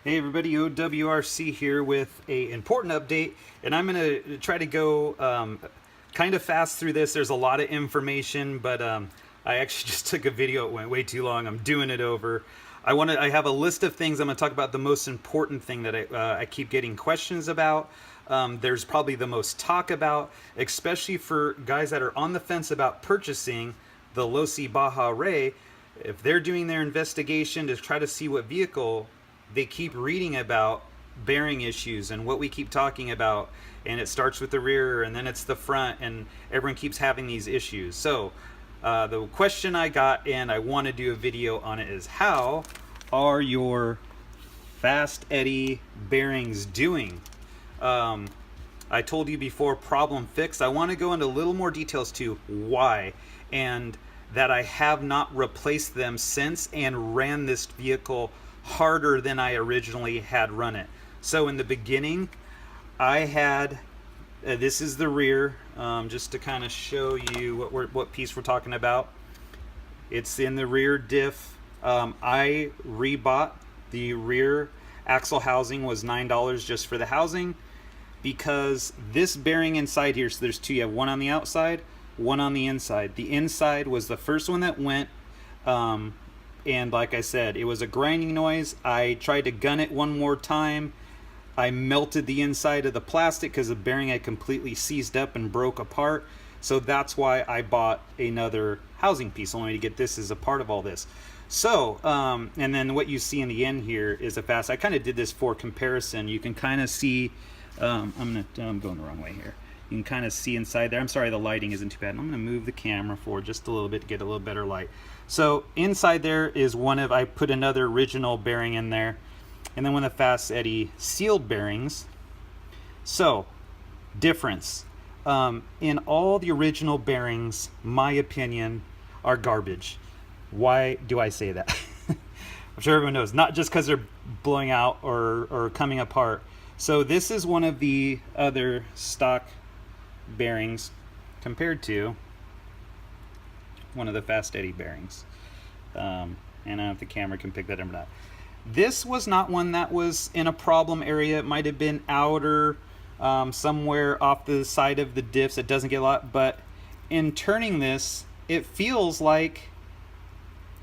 Hey everybody, OWRC here with a important update, and I'm going to try to go kind of fast through this. There's a lot of information, but I actually just took a video. It went way too long. I'm doing it over. I have a list of things. I'm going to talk about the most important thing that I keep getting questions about. There's probably the most talk about, especially for guys that are on the fence about purchasing the Losi Baja Rey. If they're doing their investigation to try to see what vehicle, they keep reading about bearing issues and what we keep talking about, and it starts with the rear and then it's the front, and everyone keeps having these issues. So the question I got, and I want to do a video on it, is how are your fast Eddy bearings doing? I told you before, problem fixed. I want to go into a little more details to why, and that I have not replaced them since and ran this vehicle harder than I originally had run it. So in the beginning, I had this is the rear, just to kind of show you what piece we're talking about. It's in the rear diff. I rebought the rear axle housing, was $9 just for the housing, because this bearing inside here, so there's two, you have one on the outside, one on the inside. The inside was the first one that went, and like I said, it was a grinding noise. I tried to gun it one more time. I melted the inside of the plastic because the bearing had completely seized up and broke apart. So that's why I bought another housing piece, only to get this as a part of all this. So, and then what you see in the end here is a fast. I kind of did this for comparison. You can kind of see, I'm going the wrong way here. You can kind of see inside there. I'm sorry, the lighting isn't too bad. I'm going to move the camera forward just a little bit to get a little better light. So inside there is one of, I put another original bearing in there, and then one of the Fast Eddy sealed bearings. So, difference. In all the original bearings, my opinion, are garbage. Why do I say that? I'm sure everyone knows. Not just because they're blowing out or coming apart. So this is one of the other stock bearings compared to one of the Fast Eddy bearings, and I don't know if the camera can pick that up or not. This was not one that was in a problem area. It might have been outer, somewhere off the side of the diffs. It doesn't get a lot, but in turning this, it feels like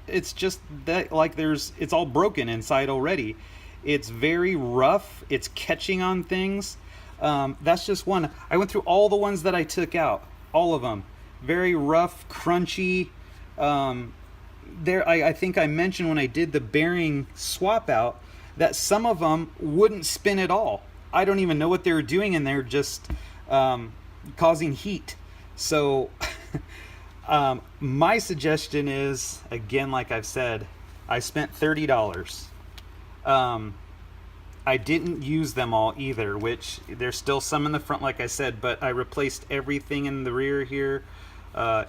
it's just that, like it's all broken inside already. It's very rough. It's catching on things. That's just one. I went through all the ones that I took out, all of them. Very rough, crunchy. I think I mentioned when I did the bearing swap out that some of them wouldn't spin at all. I don't even know what they were doing, and they're just causing heat. So my suggestion is, again, like I've said, I spent $30. I didn't use them all either, which there's still some in the front, like I said, but I replaced everything in the rear here,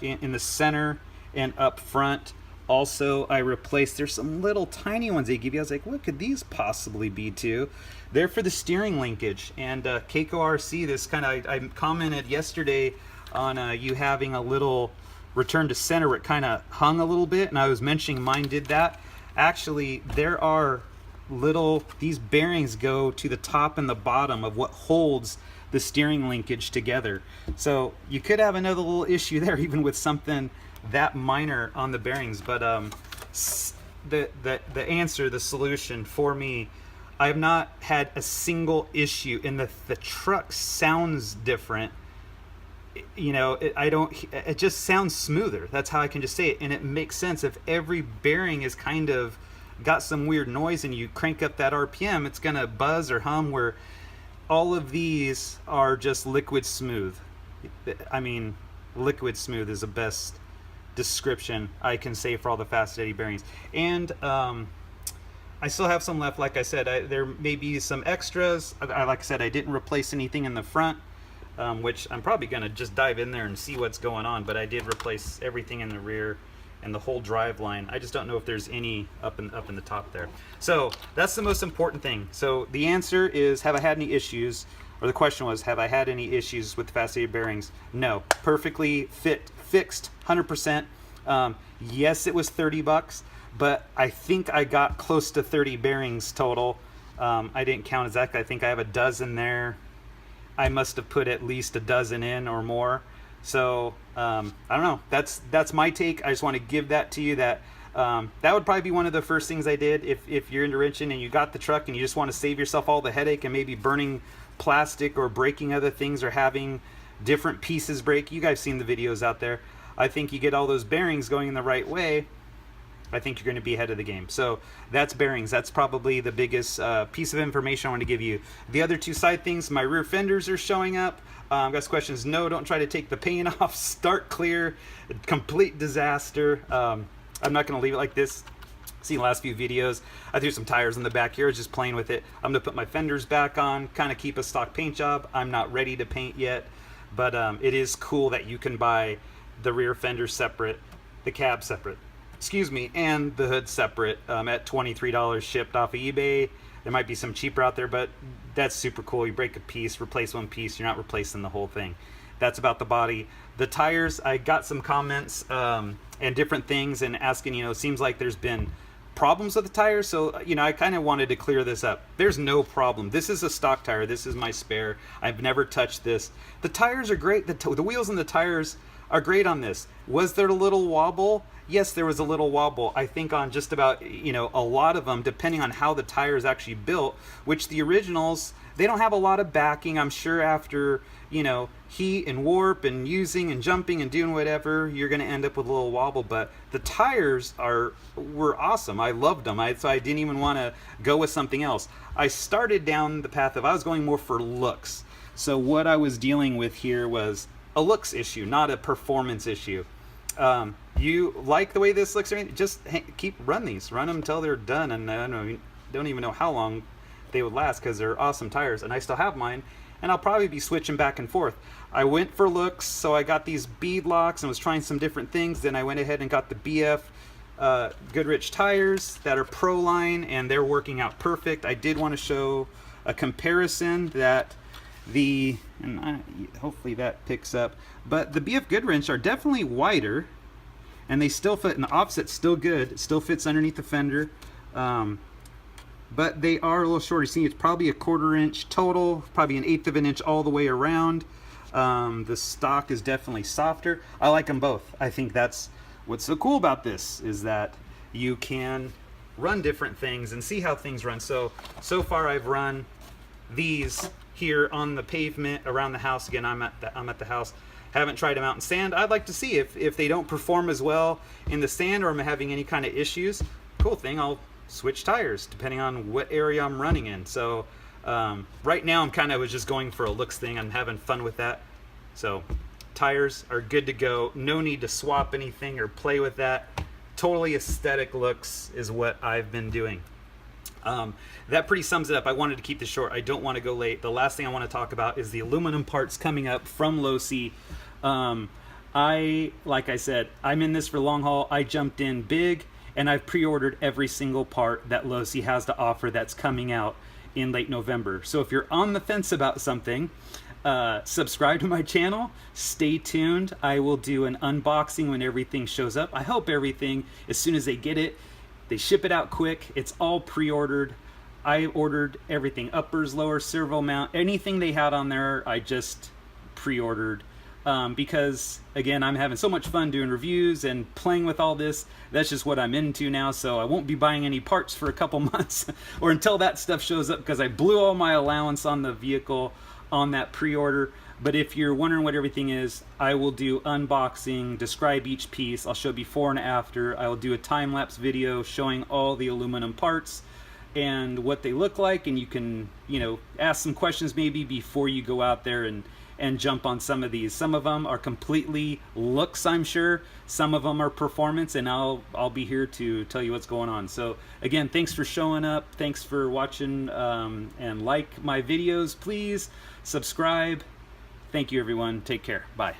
in the center and up front. Also, I replaced, there's some little tiny ones they give you. I was like, what could these possibly be to? They're for the steering linkage. And Keiko RC, this kind of, I commented yesterday on you having a little return to center where it kind of hung a little bit, and I was mentioning mine did that. Actually, there are these bearings go to the top and the bottom of what holds the steering linkage together. So you could have another little issue there, even with something that minor on the bearings. But the answer, the solution for me, I have not had a single issue. And the truck sounds different. You know, it just sounds smoother. That's how I can just say it. And it makes sense. If every bearing is kind of got some weird noise and you crank up that RPM, it's gonna buzz or hum, where all of these are just liquid smooth. I mean, liquid smooth is the best description I can say for all the Fast Eddy bearings. And I still have some left. Like I said, there may be some extras. Like I said, I didn't replace anything in the front, which I'm probably gonna just dive in there and see what's going on, but I did replace everything in the rear and the whole drive line. I just don't know if there's any up in the top there. So that's the most important thing. So the answer is, have I had any issues? Or the question was, have I had any issues with the Fast Eddy bearings? No, perfectly fixed, 100%. Yes, it was $30, but I think I got close to 30 bearings total. I didn't count exactly. I think I have a dozen there. I must have put at least a dozen in or more. So I don't know. That's my take. I just want to give that to you. That would probably be one of the first things I did if you're into wrenching and you got the truck and you just want to save yourself all the headache and maybe burning plastic or breaking other things or having different pieces break. You guys seen the videos out there. I think you get all those bearings going in the right way, I think you're going to be ahead of the game. So that's bearings. That's probably the biggest piece of information I want to give you. The other two side things, my rear fenders are showing up. Got questions. No, don't try to take the paint off. Start clear. Complete disaster. I'm not going to leave it like this. Seen the last few videos. I threw some tires in the back here. I was just playing with it. I'm going to put my fenders back on, kind of keep a stock paint job. I'm not ready to paint yet, but it is cool that you can buy the rear fender separate, the cab separate, excuse me, and the hood separate at $23 shipped off of eBay. There might be some cheaper out there, but that's super cool. You break a piece, replace one piece, you're not replacing the whole thing. That's about the body. The tires, I got some comments and different things and asking, you know, it seems like there's been problems with the tires, so you know, I kind of wanted to clear this up. There's no problem. This is a stock tire. This is my spare. I've never touched this. The tires are great. The wheels and the tires are great on this. Was there a little wobble? Yes, there was a little wobble. I think on just about, you know, a lot of them, depending on how the tire is actually built, which the originals, they don't have a lot of backing. I'm sure after, you know, heat and warp and using and jumping and doing whatever, you're going to end up with a little wobble. But the tires were awesome. I loved them. So I didn't even want to go with something else. I started down the path of, I was going more for looks. So what I was dealing with here was a looks issue, not a performance issue. You like the way this looks, just run these. Run them until they're done, and I don't even know how long they would last because they're awesome tires, and I still have mine, and I'll probably be switching back and forth. I went for looks, so I got these bead locks and was trying some different things. Then I went ahead and got the BF Goodrich tires that are Pro line, and they're working out perfect. I did want to show a comparison that hopefully that picks up, but the BF Goodrich are definitely wider, and they still fit, and the offset's still good. It still fits underneath the fender, but they are a little shorter. See, it's probably a 1/4 inch total, probably an 1/8 of an inch all the way around. The stock is definitely softer. I like them both. I think that's what's so cool about this, is that you can run different things and see how things run. So far I've run these here on the pavement around the house. Again, I'm at the house. Haven't tried them out in sand. I'd like to see if they don't perform as well in the sand, or I'm having any kind of issues. Cool thing, I'll switch tires depending on what area I'm running in. So right now I was just going for a looks thing. I'm having fun with that. So tires are good to go. No need to swap anything or play with that. Totally aesthetic looks is what I've been doing. That pretty sums it up. I wanted to keep this short. I don't want to go late. The last thing I want to talk about is the aluminum parts coming up from Losi. Like I said, I'm in this for long haul. I jumped in big, and I've pre-ordered every single part that Losi has to offer that's coming out in late November. So if you're on the fence about something, subscribe to my channel. Stay tuned. I will do an unboxing when everything shows up. I hope everything, as soon as they get it, they ship it out quick. It's all pre-ordered. I ordered everything, uppers, lowers, servo mount, anything they had on there, I just pre-ordered. Because again, I'm having so much fun doing reviews and playing with all this. That's just what I'm into now, so I won't be buying any parts for a couple months or until that stuff shows up, because I blew all my allowance on the vehicle on that pre-order. But if you're wondering what everything is, I will do unboxing, describe each piece. I'll show before and after. I will do a time-lapse video showing all the aluminum parts and what they look like, and you can, you know, ask some questions maybe before you go out there and jump on some of these. Some of them are completely looks, I'm sure. Some of them are performance, and I'll be here to tell you what's going on. So again, thanks for showing up. Thanks for watching, and like my videos. Please subscribe. Thank you, everyone. Take care. Bye.